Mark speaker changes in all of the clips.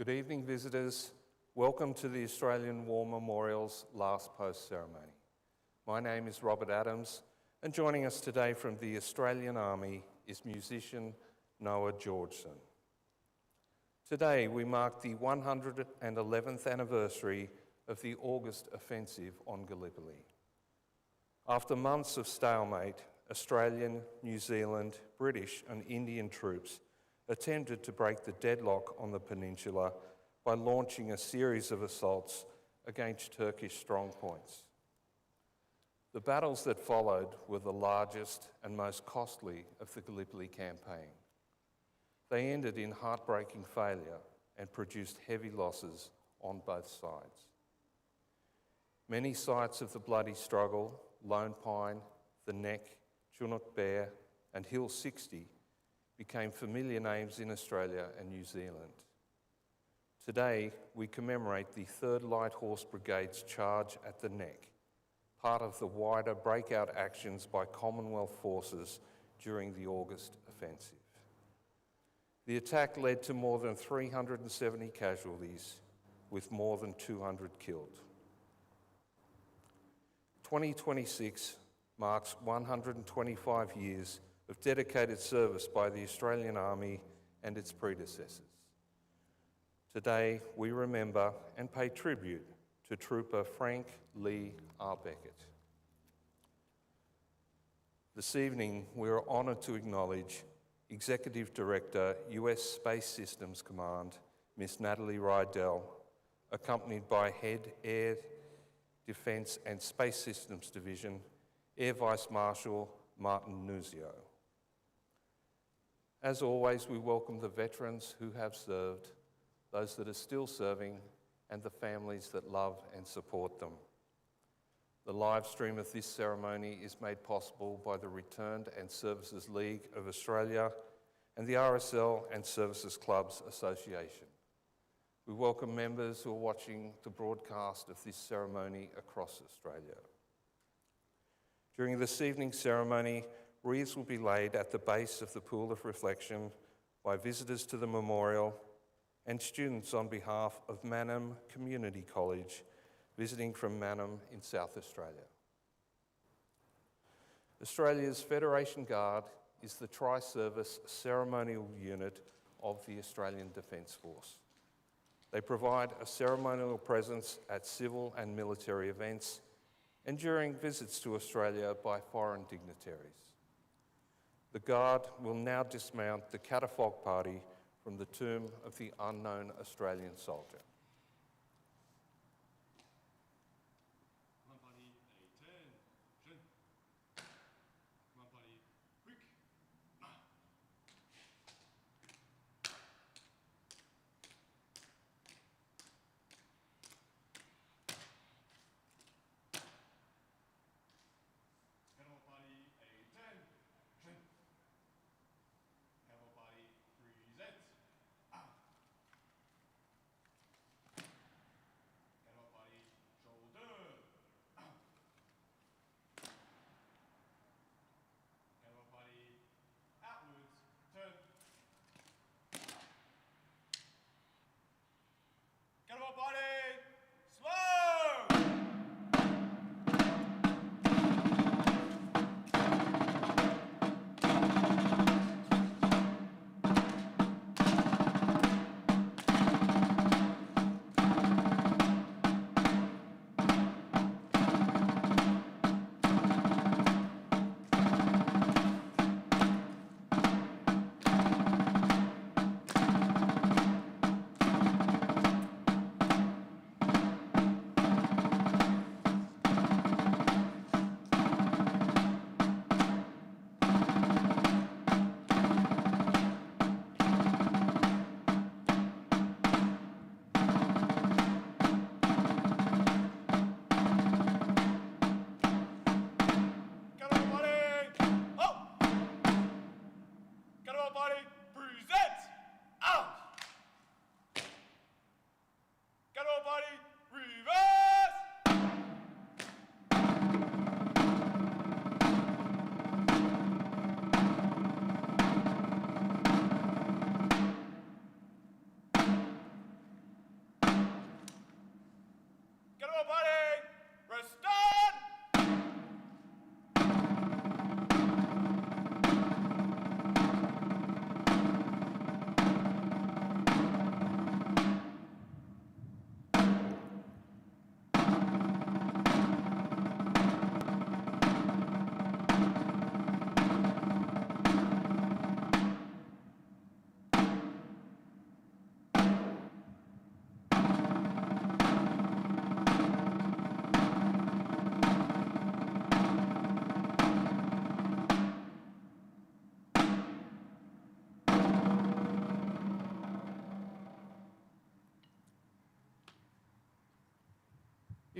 Speaker 1: Good evening, visitors. Welcome to the Australian War Memorial's last post ceremony. My name is Robert Adams, and joining us today from the Australian Army is musician Noah Georgeson. Today we mark the 111th anniversary of the August offensive on Gallipoli. After months of stalemate, Australian, New Zealand, British and Indian troops attempted to break the deadlock on the peninsula by launching a series of assaults against Turkish strongpoints. The battles that followed were the largest and most costly of the Gallipoli campaign. They ended in heartbreaking failure and produced heavy losses on both sides. Many sites of the bloody struggle, Lone Pine, the Neck, Chunuk Bair and Hill 60 became familiar names in Australia and New Zealand. Today, we commemorate the 3rd Light Horse Brigade's charge at the Neck, part of the wider breakout actions by Commonwealth forces during the August offensive. The attack led to more than 370 casualties, with more than 200 killed. 2026 marks 125 years of dedicated service by the Australian Army and its predecessors. Today, we remember and pay tribute to Trooper Frank Leigh Abeckett. This evening, we are honoured to acknowledge Executive Director, US Space Systems Command, Ms. Natalie Rydell, accompanied by Head Air Defence and Space Systems Division, Air Vice Marshal Martin Nuzio. As always, we welcome the veterans who have served, those that are still serving, and the families that love and support them. The live stream of this ceremony is made possible by the Returned and Services League of Australia and the RSL and Services Clubs Association. We welcome members who are watching the broadcast of this ceremony across Australia. During this evening's ceremony, wreaths will be laid at the base of the Pool of Reflection by visitors to the memorial and students on behalf of Mannum Community College visiting from Mannum in South Australia. Australia's Federation Guard is the tri-service ceremonial unit of the Australian Defence Force. They provide a ceremonial presence at civil and military events and during visits to Australia by foreign dignitaries. The Guard will now dismount the catafalque party from the tomb of the unknown Australian soldier.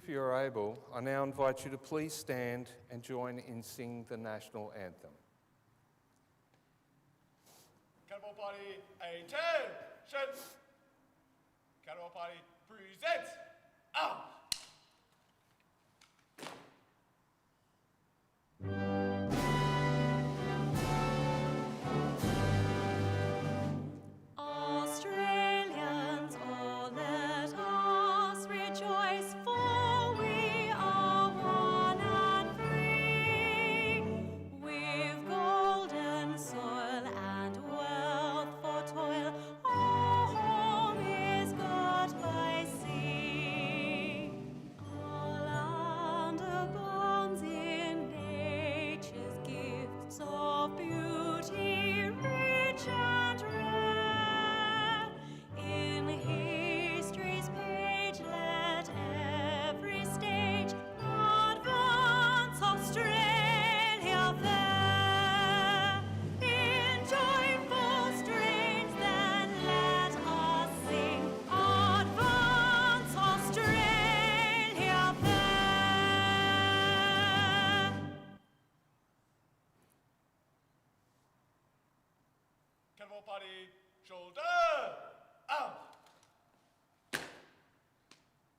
Speaker 1: If you're able, I now invite you to please stand and join in singing the national anthem.
Speaker 2: Canberra Party, attention! Canberra Party presents out!
Speaker 3: Australians, oh, let us rejoice, for we are one and free. With golden soil and wealth for toil, our home is got by sea. Our land abounds in nature's gifts of beauty, rich and rare. In history's page, let every stage advance Australia fair. In joyful strains, then let us sing, advance Australia fair.
Speaker 2: Canberra Party, shoulder out!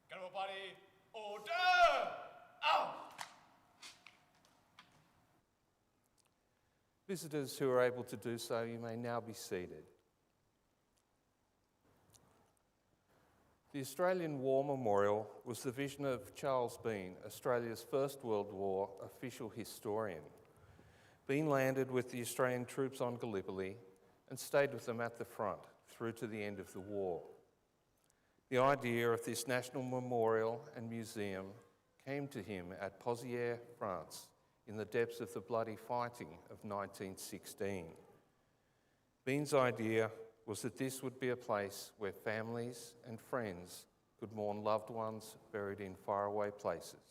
Speaker 2: Canberra Party, order out!
Speaker 1: Visitors who are able to do so, you may now be seated. The Australian War Memorial was the vision of Charles Bean, Australia's First World War official historian. Bean landed with the Australian troops on Gallipoli and stayed with them at the front through to the end of the war. The idea of this national memorial and museum came to him at Pozières, France, in the depths of the bloody fighting of 1916. Bean's idea was that this would be a place where families and friends could mourn loved ones buried in faraway places.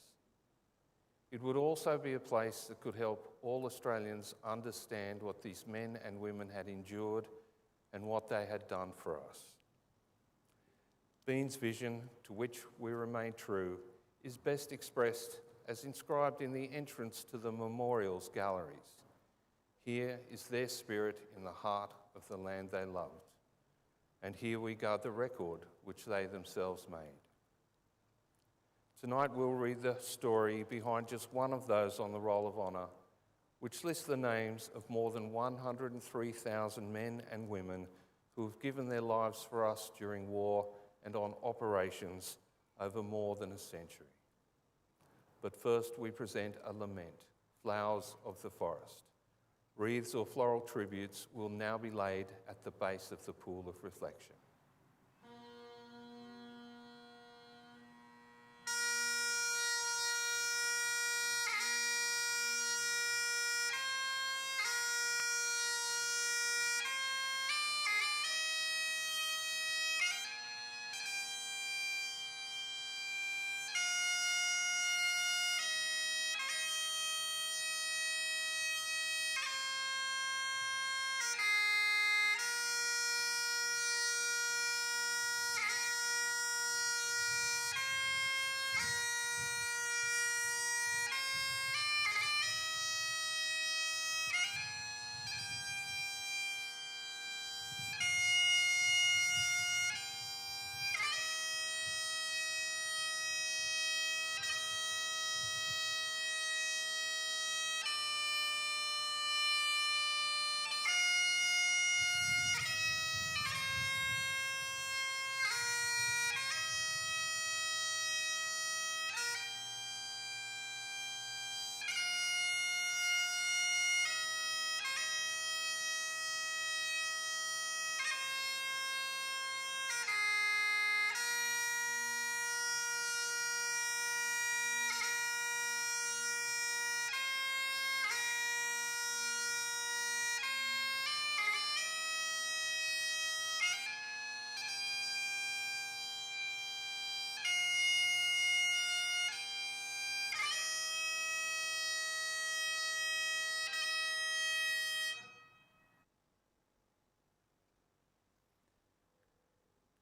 Speaker 1: It would also be a place that could help all Australians understand what these men and women had endured and what they had done for us. Bean's vision, to which we remain true, is best expressed as inscribed in the entrance to the memorial's galleries. Here is their spirit in the heart of the land they loved, and here we guard the record which they themselves made. Tonight we'll read the story behind just one of those on the Roll of Honour, which lists the names of more than 103,000 men and women who have given their lives for us during war and on operations over more than a century. But first we present a lament, Flowers of the Forest. Wreaths or floral tributes will now be laid at the base of the pool of reflection.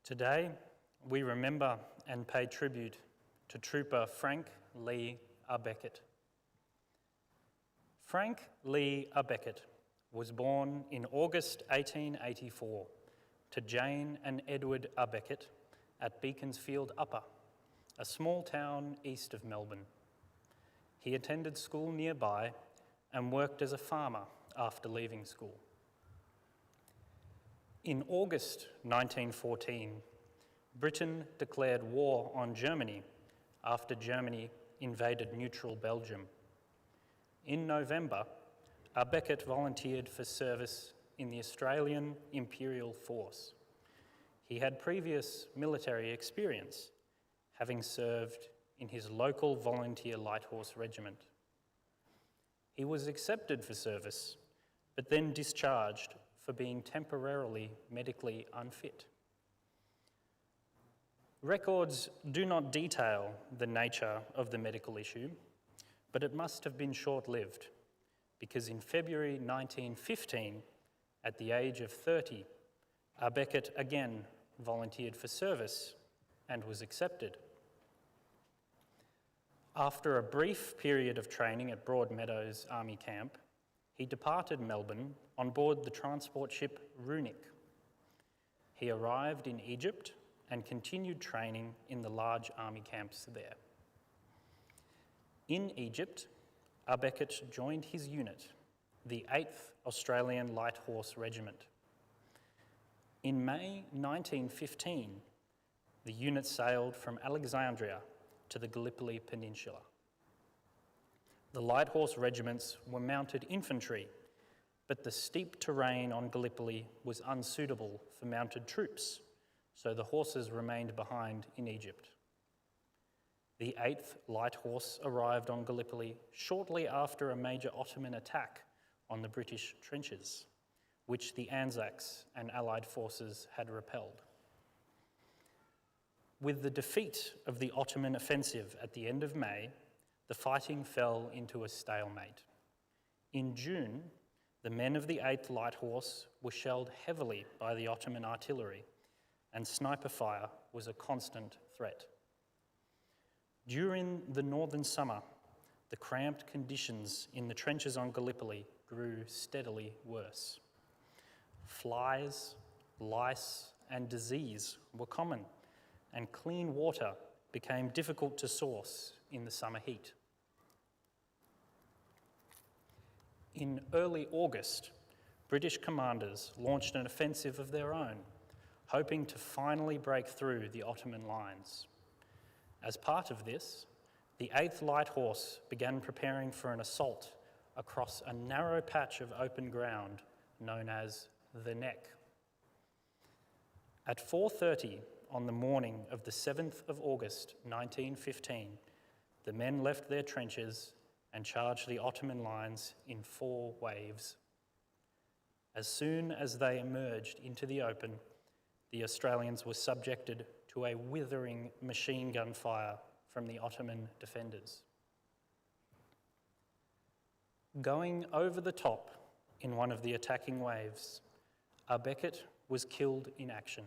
Speaker 4: Today, we remember and pay tribute to Trooper Frank Leigh Abeckett. Frank Leigh Abeckett was born in August 1884 to Jane and Edward Abeckett at Beaconsfield Upper, a small town east of Melbourne. He attended school nearby and worked as a farmer after leaving school. In August 1914, Britain declared war on Germany after Germany invaded neutral Belgium. In November, Abeckett volunteered for service in the Australian Imperial Force. He had previous military experience, having served in his local volunteer light horse regiment. He was accepted for service, but then discharged for being temporarily medically unfit. Records do not detail the nature of the medical issue, but it must have been short-lived, because in February 1915, at the age of 30, Abeckett again volunteered for service and was accepted. After a brief period of training at Broadmeadows Army Camp, he departed Melbourne on board the transport ship Runic. He arrived in Egypt and continued training in the large army camps there. In Egypt, Abeckett joined his unit, the 8th Australian Light Horse Regiment. In May 1915, the unit sailed from Alexandria to the Gallipoli Peninsula. The light horse regiments were mounted infantry, but the steep terrain on Gallipoli was unsuitable for mounted troops, so the horses remained behind in Egypt. The 8th Light Horse arrived on Gallipoli shortly after a major Ottoman attack on the British trenches, which the Anzacs and Allied forces had repelled. With the defeat of the Ottoman offensive at the end of May, the fighting fell into a stalemate. In June, the men of the 8th Light Horse were shelled heavily by the Ottoman artillery, and sniper fire was a constant threat. During the northern summer, the cramped conditions in the trenches on Gallipoli grew steadily worse. Flies, lice, and disease were common, and clean water became difficult to source in the summer heat. In early August, British commanders launched an offensive of their own, hoping to finally break through the Ottoman lines. As part of this, the 8th Light Horse began preparing for an assault across a narrow patch of open ground known as the Neck. At 4:30 on the morning of the 7th of August 1915, the men left their trenches and charged the Ottoman lines in 4 waves. As soon as they emerged into the open, the Australians were subjected to a withering machine gun fire from the Ottoman defenders. Going over the top in one of the attacking waves, Abeckett was killed in action.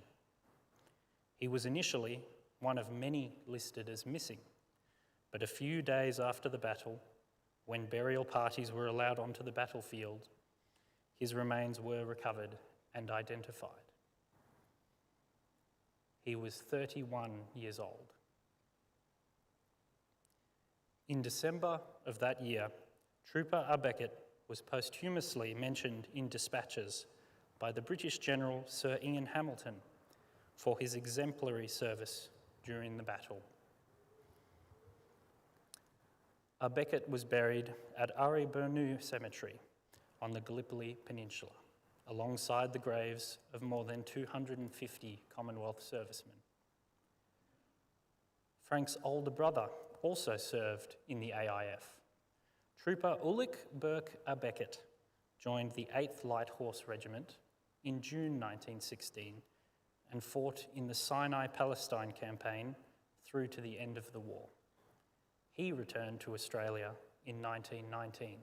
Speaker 4: He was initially one of many listed as missing, but a few days after the battle, when burial parties were allowed onto the battlefield, his remains were recovered and identified. He was 31 years old. In December of that year, Trooper Abeckett was posthumously mentioned in dispatches by the British General Sir Ian Hamilton for his exemplary service during the battle. Abeckett was buried at Ari Bernu Cemetery on the Gallipoli Peninsula, alongside the graves of more than 250 Commonwealth servicemen. Frank's older brother also served in the AIF. Trooper Ulrich Burke Abeckett joined the 8th Light Horse Regiment in June 1916 and fought in the Sinai-Palestine campaign through to the end of the war. He returned to Australia in 1919.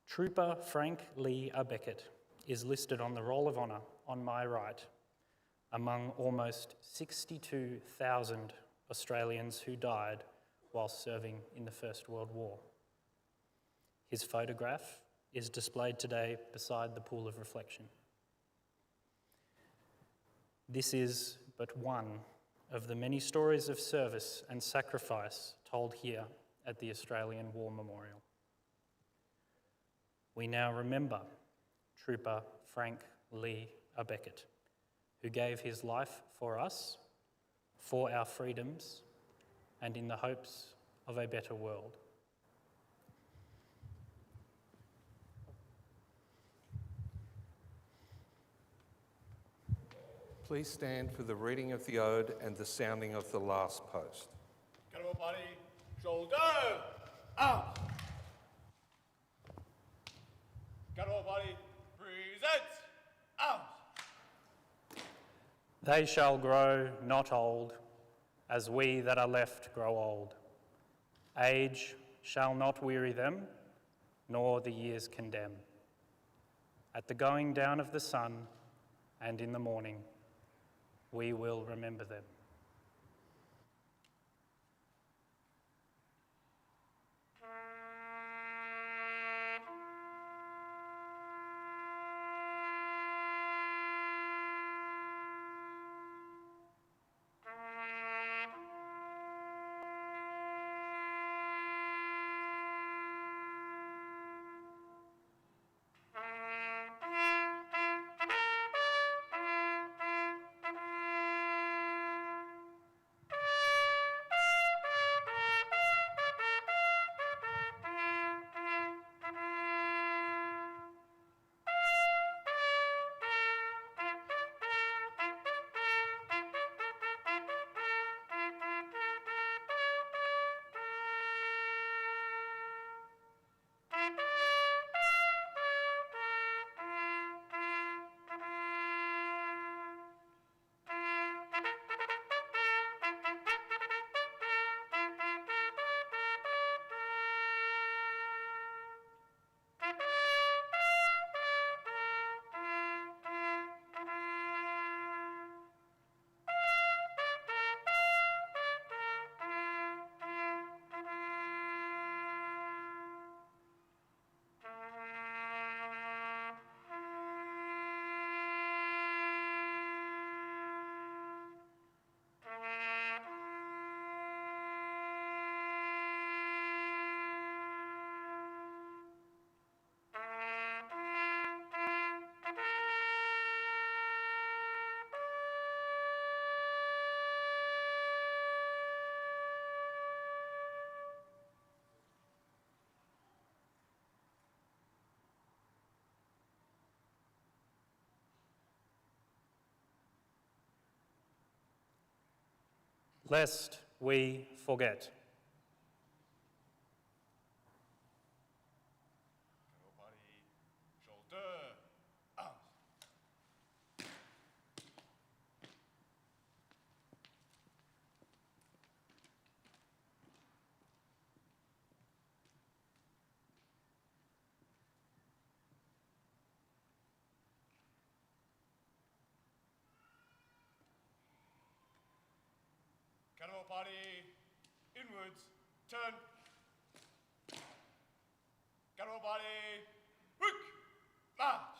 Speaker 4: Trooper Frank Leigh Abeckett is listed on the Roll of Honour on my right, among almost 62,000 Australians who died while serving in the First World War. His photograph is displayed today beside the pool of reflection. This is but one of the many stories of service and sacrifice told here at the Australian War Memorial. We now remember Trooper Frank Leigh Abeckett, who gave his life for us, for our freedoms, and in the hopes of a better world.
Speaker 1: Please stand for the reading of the ode and the sounding of the last post.
Speaker 2: Get over body, shoulder, out. Get over body, present, out.
Speaker 4: They shall grow not old, as we that are left grow old. Age shall not weary them, nor the years condemn. At the going down of the sun and in the morning, we will remember them. Lest we forget.
Speaker 2: Get over body, shoulder, out. Get over body, inwards, turn. Get over body, hook, march.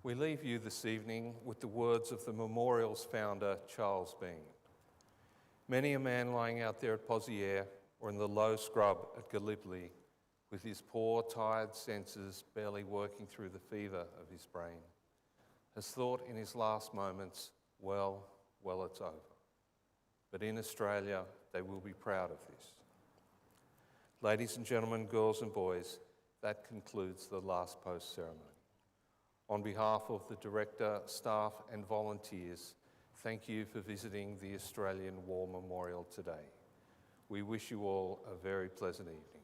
Speaker 1: We leave you this evening with the words of the memorial's founder, Charles Bean. Many a man lying out there at Poziere or in the low scrub at Gallipoli with his poor, tired senses barely working through the fever of his brain has thought in his last moments, well, it's over. But in Australia, they will be proud of this. Ladies and gentlemen, girls and boys, that concludes the last post ceremony. On behalf of the director, staff and volunteers, thank you for visiting the Australian War Memorial today. We wish you all a very pleasant evening.